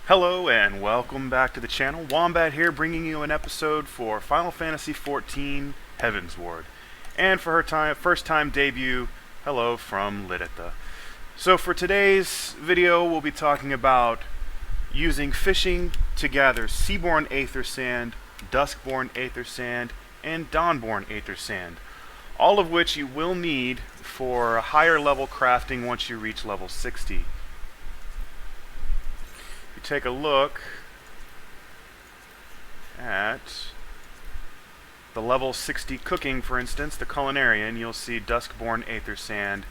Hello and welcome back to the channel. Wombat here, bringing you an episode for Final Fantasy XIV Heavesnward. And for her first time debut, hello from Liditha. So for today's video, we'll be talking about using fishing to gather Seaborne Aethersand, Duskborne Aethersand, and Dawnborne Aethersand. All of which you will need for higher level crafting once you reach level 60. Take a look at the level 60 cooking, for instance, the culinarian, you'll see Duskborne Aethersand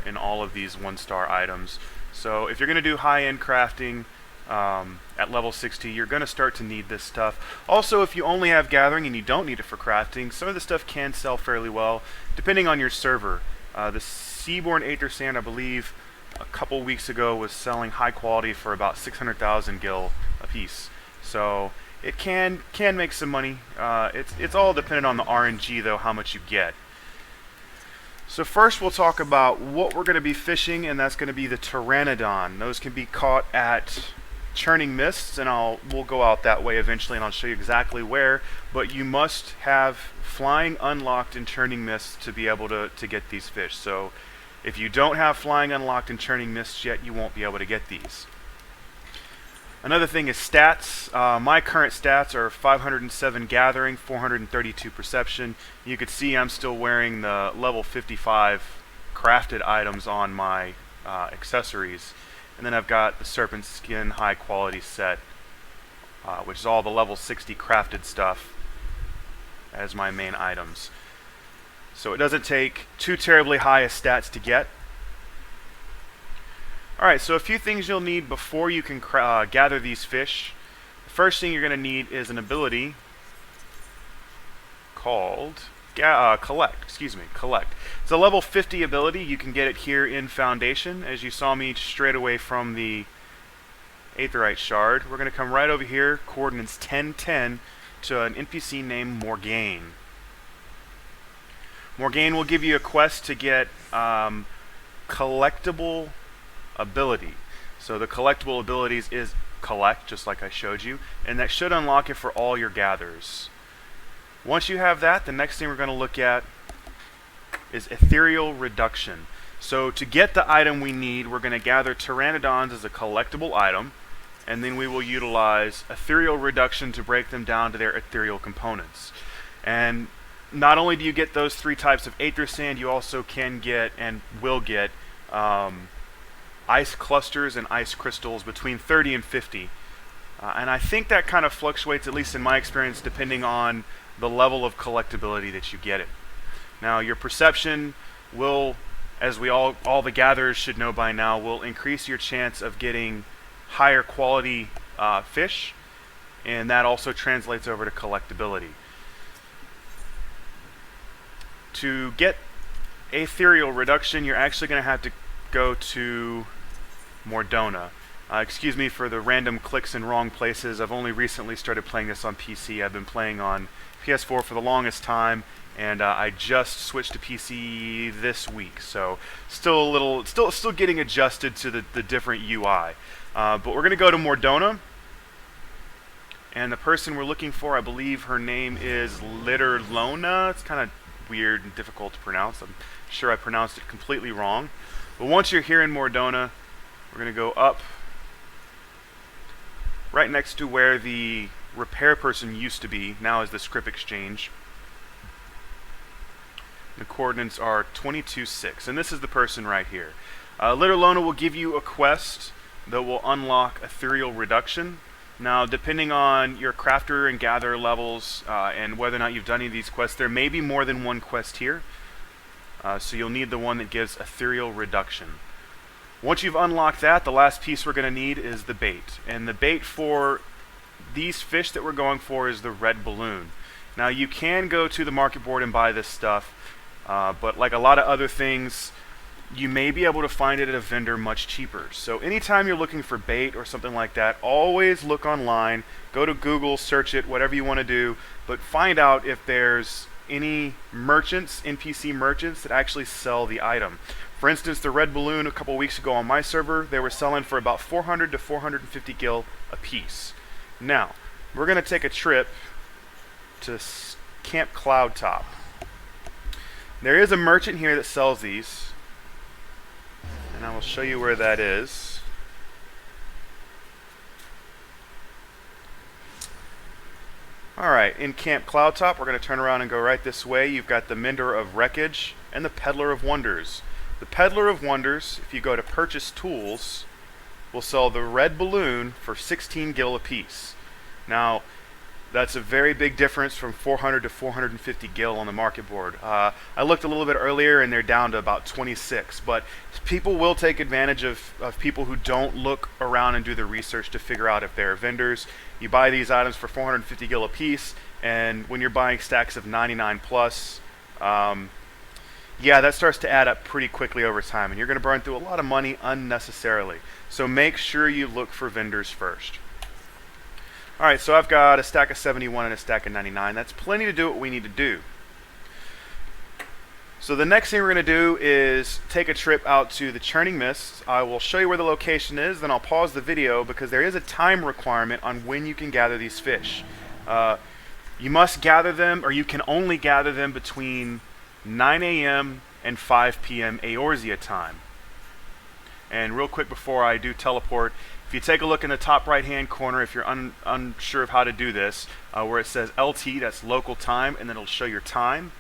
in all of these 1-star items. So if you're going to do high-end crafting at level 60, you're going to start to need this stuff. Also, if you only have gathering and you don't need it for crafting, some of this stuff can sell fairly well, depending on your server. The Seaborne Aethersand, I believe, a couple weeks ago was selling high quality for about 600,000 gil a piece. So it can make some money. It's all dependent on the RNG though, how much you get. So first we'll talk about what we're going to be fishing, and that's going to be the Pteranodon. Those can be caught at Churning Mists, and we'll go out that way eventually and I'll show you exactly where, but you must have flying unlocked in Churning Mists to be able to get these fish. So if you don't have flying unlocked in Churning Mists yet, you won't be able to get these. Another thing is stats. My current stats are 507 gathering, 432 perception. You can see I'm still wearing the level 55 crafted items on my accessories. And then I've got the Serpent Skin high quality set, which is all the level 60 crafted stuff as my main items. So it doesn't take too terribly high a stats to get. Alright, so a few things you'll need before you can gather these fish. The first thing you're going to need is an ability called Collect. Collect. It's a level 50 ability. You can get it here in Foundation, as you saw me straight away from the Aetheryte Shard. We're going to come right over here, coordinates 1010, to an NPC named Morgaine. Morgaine will give you a quest to get collectible ability. So the collectible abilities is collect, just like I showed you, and that should unlock it for all your gatherers. Once you have that, the next thing we're going to look at is Ethereal Reduction. So to get the item we need, we're going to gather Pteranodons as a collectible item, and then we will utilize Ethereal Reduction to break them down to their ethereal components. And not only do you get those 3 types of Aethersand, you also can get and will get ice clusters and ice crystals between 30 and 50. And I think that kind of fluctuates, at least in my experience, depending on the level of collectability that you get it. Now, your perception will, as we all the gatherers should know by now, will increase your chance of getting higher quality fish, and that also translates over to collectability. To get Ethereal Reduction, you're actually going to have to go to Mordona. Excuse me for the random clicks in wrong places. I've only recently started playing this on PC. I've been playing on PS4 for the longest time, and I just switched to PC this week. So still getting adjusted to the different UI. But we're going to go to Mordona, and the person we're looking for, I believe her name is Litterlona. It's kind of weird and difficult to pronounce. I'm sure I pronounced it completely wrong. But once you're here in Mordona, we're going to go up right next to where the repair person used to be. Now is the script exchange. The coordinates are 22-6, and this is the person right here. Litterlona will give you a quest that will unlock Ethereal Reduction. Now, depending on your crafter and gatherer levels and whether or not you've done any of these quests, there may be more than one quest here. So you'll need the one that gives Ethereal Reduction. Once you've unlocked that, the last piece we're going to need is the bait. And the bait for these fish that we're going for is the red balloon. Now, you can go to the market board and buy this stuff, but like a lot of other things, you may be able to find it at a vendor much cheaper. So anytime you're looking for bait or something like that, always look online, go to Google, search it, whatever you want to do, but find out if there's any merchants, NPC merchants, that actually sell the item. For instance, the red balloon a couple weeks ago on my server, they were selling for about 400 to 450 gil a piece. Now, we're going to take a trip to Camp Cloudtop. There is a merchant here that sells these, and I will show you where that is. Alright, in Camp Cloudtop, we're going to turn around and go right this way. You've got the Mender of Wreckage and the Peddler of Wonders. The Peddler of Wonders, if you go to Purchase Tools, will sell the red balloon for 16 gil a piece. Now, that's a very big difference from 400 to 450 gil on the market board. I looked a little bit earlier and they're down to about 26, but people will take advantage of people who don't look around and do the research to figure out if they're vendors. You buy these items for 450 gil a piece, and when you're buying stacks of 99 plus, yeah, that starts to add up pretty quickly over time, and you're going to burn through a lot of money unnecessarily. So make sure you look for vendors first. Alright, so I've got a stack of 71 and a stack of 99. That's plenty to do what we need to do. So the next thing we're going to do is take a trip out to the Churning Mists. I will show you where the location is, then I'll pause the video because there is a time requirement on when you can gather these fish. You must gather them, or you can only gather them between 9 a.m. and 5 p.m. Eorzea time. And real quick before I do teleport, if you take a look in the top right hand corner, if you're unsure of how to do this, where it says LT, that's local time, and then it'll show your time.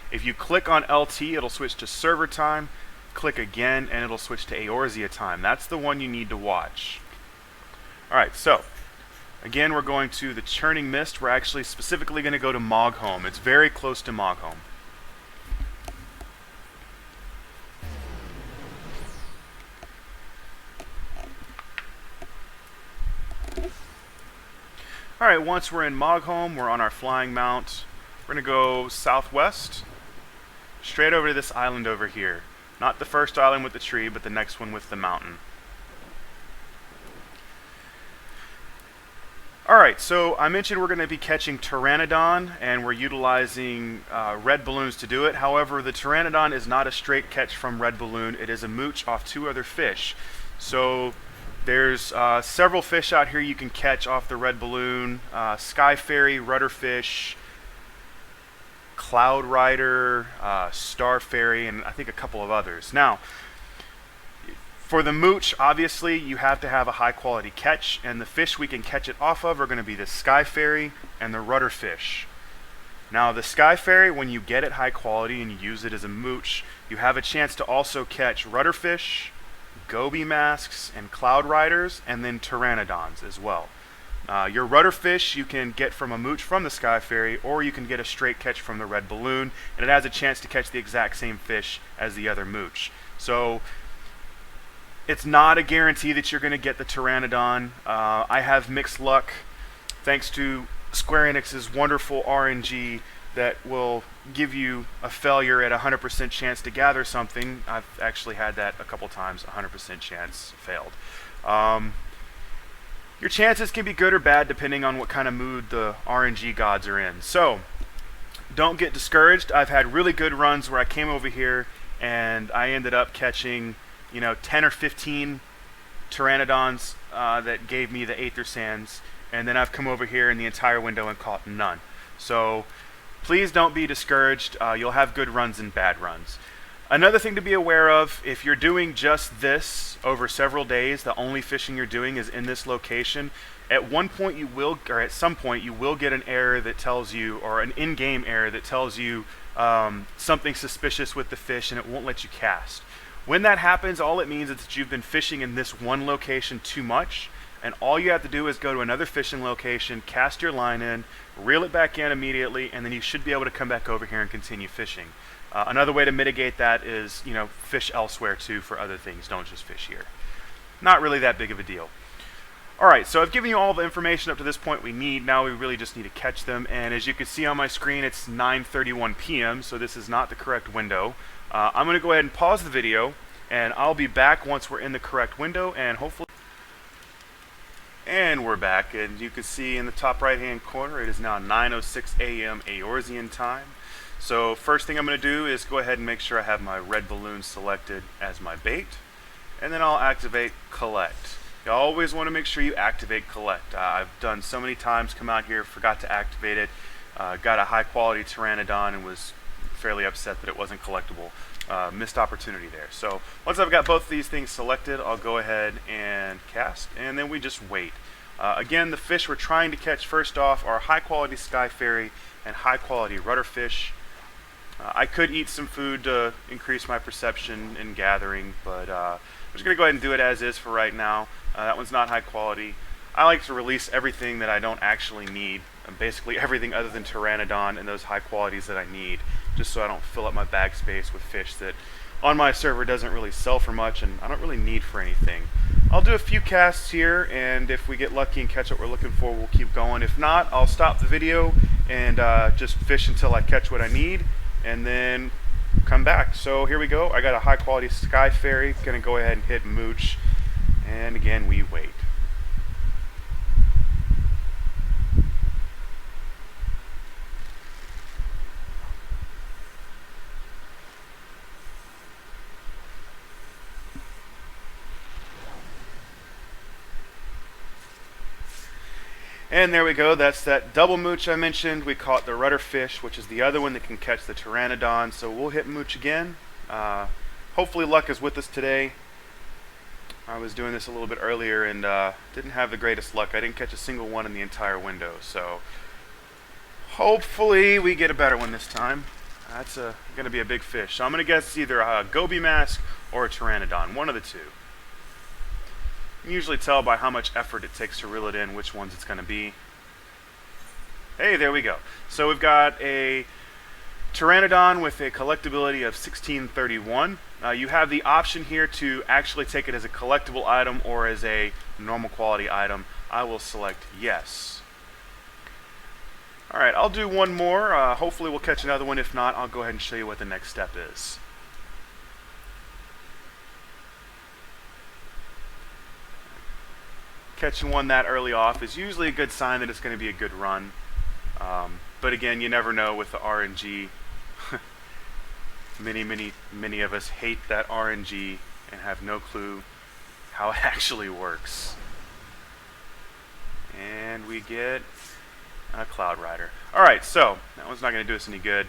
If you click on LT, it'll switch to server time. Click again and it'll switch to Eorzea time. That's the one you need to watch. Alright, so again, we're going to the Churning Mist. We're actually specifically going to go to Mogholm. It's very close to Mogholm. Alright, once we're in Mogholm, we're on our flying mount. We're going to go southwest, straight over to this island over here. Not the first island with the tree, but the next one with the mountain. Alright, so I mentioned we're going to be catching Pteranodon, and we're utilizing red balloons to do it. However, the Pteranodon is not a straight catch from red balloon. It is a mooch off 2 other fish. So there's several fish out here you can catch off the red balloon. Sky Fairy, Rudderfish, Cloud Rider, Star Fairy, and I think a couple of others. Now, for the mooch, obviously, you have to have a high quality catch, and the fish we can catch it off of are going to be the Sky Fairy and the Rudderfish. Now, the Sky Fairy, when you get it high quality and you use it as a mooch, you have a chance to also catch Rudderfish, Goby Masks, and Cloud Riders, and then Pteranodons as well. Your Rudderfish you can get from a mooch from the Sky Fairy, or you can get a straight catch from the red balloon, and it has a chance to catch the exact same fish as the other mooch. So it's not a guarantee that you're going to get the Pteranodon. I have mixed luck thanks to Square Enix's wonderful RNG that will give you a failure at 100% chance to gather something. I've actually had that a couple times, 100% chance failed. Your chances can be good or bad depending on what kind of mood the RNG gods are in. So don't get discouraged. I've had really good runs where I came over here and I ended up catching 10 or 15 Pteranodons that gave me the Aethersands, and then I've come over here in the entire window and caught none. So please don't be discouraged. You'll have good runs and bad runs. Another thing to be aware of, if you're doing just this over several days, the only fishing you're doing is in this location, at one point you will, or at some point you will get an error that tells you, or an in-game error that tells you something suspicious with the fish and it won't let you cast. When that happens, all it means is that you've been fishing in this one location too much, and all you have to do is go to another fishing location, cast your line in, reel it back in immediately, and then you should be able to come back over here and continue fishing. Another way to mitigate that is, fish elsewhere too for other things. Don't just fish here. Not really that big of a deal. Alright, so I've given you all the information up to this point we need. Now we really just need to catch them, and as you can see on my screen, it's 9:31 p.m., so this is not the correct window. I'm going to go ahead and pause the video, and I'll be back once we're in the correct window, and hopefully... And we're back, and you can see in the top right hand corner, it is now 9:06 a.m. Eorzean time. So first thing I'm going to do is go ahead and make sure I have my red balloon selected as my bait, and then I'll activate collect. You always want to make sure you activate collect. I've done so many times, come out here, forgot to activate it, got a high quality Pteranodon and was fairly upset that it wasn't collectible. Missed opportunity there. So once I've got both of these things selected, I'll go ahead and cast, and then we just wait. Again, the fish we're trying to catch first off are high quality sky fairy and high quality rudder fish. I could eat some food to increase my perception in gathering, but I'm just going to go ahead and do it as is for right now. That one's not high quality. I like to release everything that I don't actually need, basically everything other than Pteranodon and those high qualities that I need, just so I don't fill up my bag space with fish that on my server doesn't really sell for much and I don't really need for anything. I'll do a few casts here, and if we get lucky and catch what we're looking for, we'll keep going. If not, I'll stop the video and just fish until I catch what I need, and then come back. So here we go. I got a high quality sky fairy. Gonna go ahead and hit mooch, and again we wait. And there we go, that's that double mooch I mentioned. We caught the rudder fish, which is the other one that can catch the Pteranodon. So we'll hit mooch again. Hopefully luck is with us today. I was doing this a little bit earlier and didn't have the greatest luck. I didn't catch a single one in the entire window. So hopefully we get a better one this time. That's going to be a big fish. So I'm going to guess it's either a goby mask or a Pteranodon, one of the two. You can usually tell by how much effort it takes to reel it in which ones it's going to be. Hey, there we go. So we've got a Pteranodon with a collectability of 1631. You have the option here to actually take it as a collectible item or as a normal quality item. I will select yes. Alright, I'll do one more. Hopefully we'll catch another one. If not, I'll go ahead and show you what the next step is. Catching one that early off is usually a good sign that it's going to be a good run. But again, you never know with the RNG. Many of us hate that RNG and have no clue how it actually works. And we get a Cloud Rider. Alright, so that one's not going to do us any good.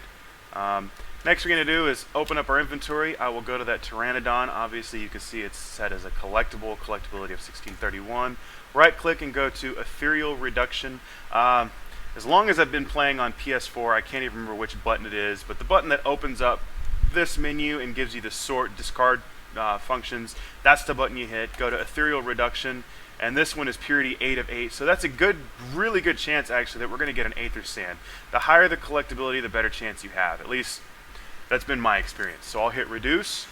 Next we're going to do is open up our inventory. I will go to that Pteranodon. Obviously you can see it's set as a collectible, collectability of 1631. Right click and go to Ethereal Reduction. As long as I've been playing on PS4, I can't even remember which button it is, but the button that opens up this menu and gives you the sort, discard functions, that's the button you hit. Go to Ethereal Reduction, and this one is purity 8 of 8, so that's a really good chance actually that we're going to get an Aethersand. The higher the collectability, the better chance you have. At least that's been my experience. So I'll hit reduce,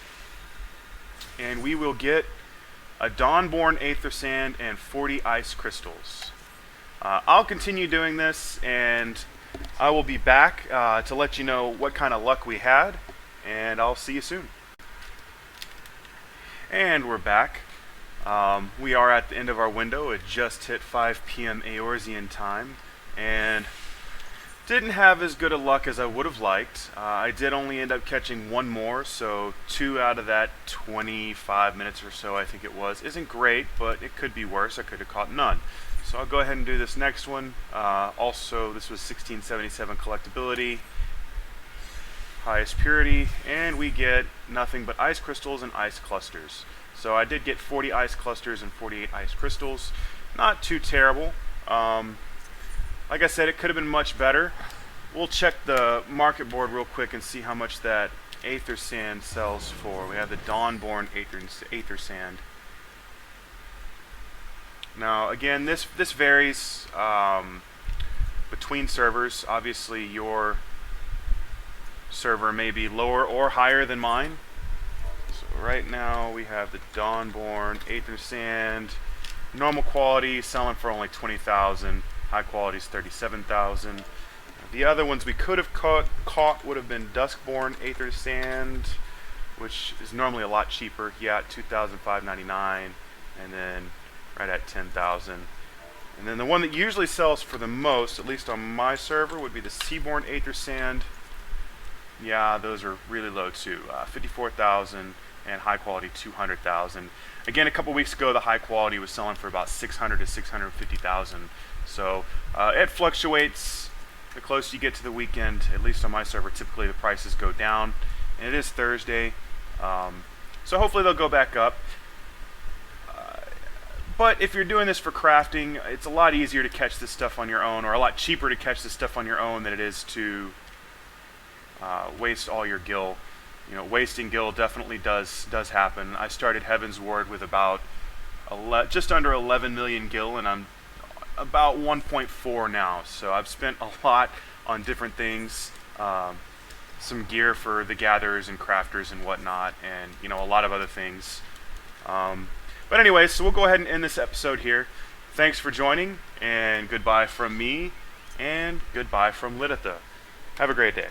and we will get a Dawnborne Aethersand and 40 ice crystals. I'll continue doing this, and I will be back to let you know what kind of luck we had, and I'll see you soon. And we're back. We are at the end of our window. It just hit 5 p.m. Eorzean time, and didn't have as good a luck as I would have liked. I did only end up catching one more, so 2 out of that 25 minutes or so I think it was. Isn't great, but it could be worse. I could have caught none. So I'll go ahead and do this next one. Also, this was 1677 collectability, highest purity, and we get nothing but ice crystals and ice clusters. So I did get 40 ice clusters and 48 ice crystals. Not too terrible. Like I said, it could have been much better. We'll check the market board real quick and see how much that Aethersand sells for. We have the Dawnborne Aethersand. Now, again, this varies between servers. Obviously, your server may be lower or higher than mine. So right now, we have the Dawnborne Aethersand. Normal quality, selling for only 20,000. High quality is 37,000. The other ones we could have caught would have been Duskborne Aethersand, which is normally a lot cheaper. Yeah, at 2,599, and then right at 10,000. And then the one that usually sells for the most, at least on my server, would be the Seaborne Aethersand. Yeah, those are really low too. 54,000 and high quality 200,000. Again, a couple weeks ago, the high quality was selling for about 600 to 650,000. So it fluctuates. The closer you get to the weekend, at least on my server, typically the prices go down. And it is Thursday, so hopefully they'll go back up. But if you're doing this for crafting, it's a lot easier to catch this stuff on your own, or a lot cheaper to catch this stuff on your own than it is to waste all your gil. You know, wasting gil definitely does happen. I started Heavesnward with about just under 11 million gil, and I'm about 1.4 now. So I've spent a lot on different things, some gear for the gatherers and crafters and whatnot, and you know, a lot of other things. But anyways, so we'll go ahead and end this episode here. Thanks for joining, and goodbye from me, and goodbye from Liditha. Have a great day.